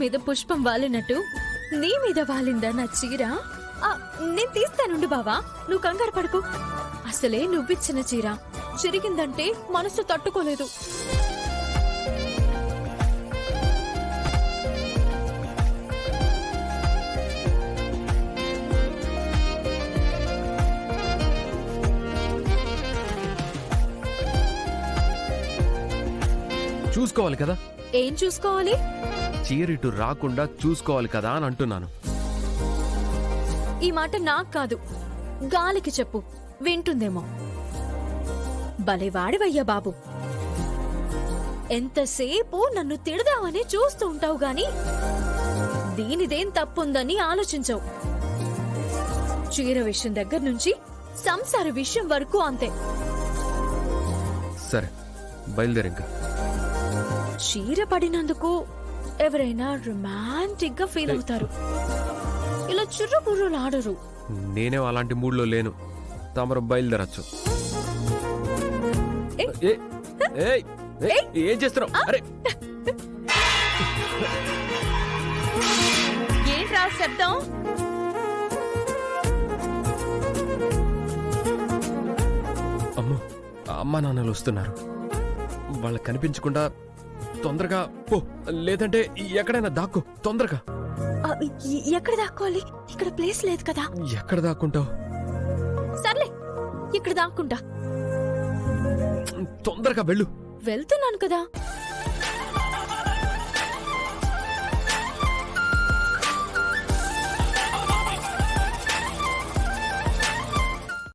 మీద పుష్పం వాలినట్టు నీ మీద వాలిందా నా చీర? నేను తీస్తానుండు బావా, నువ్వు కంగారు పడుకో. అసలే నువ్విచ్చిన చీర చిరిగిందంటే మనసు తట్టుకోలేదు. చూసుకోవాలి కదా. ఏం చూసుకోవాలి? చీరిటు రాకుండా చూసుకోవాలి కదా అని అంటున్నాను. ఈ మాట నాకు కాదు, గాలికి చెప్పు, వింటుందేమో. భలేవాడివయ్యా బాబు, ఎంతసేపు నన్ను తిడదామని చూస్తూ ఉంటావు గాని దీనిదేం తప్పుందని ఆలోచించవు. చీర విషయం దగ్గర నుంచి సంసార విషయం వరకు అంతే. సరే, బయలుదేరి. ఇంకా చీర పడినందుకు ఎవరైనా రొమాంటిక్ గా ఫీల్ అవుతారు, ఇలా చుర్రు బుర్రులు ఆడరు. నేనే అలాంటి మూడ్లో లేను. తమరు బయలుదేరచ్చు. ఏం చేస్తున్నావు? అరే, ఏంట్రా శబ్దం? అమ్మో, అమ్మా నాన్నలు వస్తున్నారు. వాళ్ళకి కనిపించకుండా తొందరగా పో, లేదంటే ఎక్కడైనా దాక్కో. తొందరగా. ఎక్కడ దాక్కోవాలి? ఇక్కడ ప్లేస్ లేదు కదా. ఎక్కడ దాక్కుంటావు? సర్లే, ఇక్కడ దాక్కుంటా. తొందరగా వెళ్ళు. వెళ్తున్నాను కదా.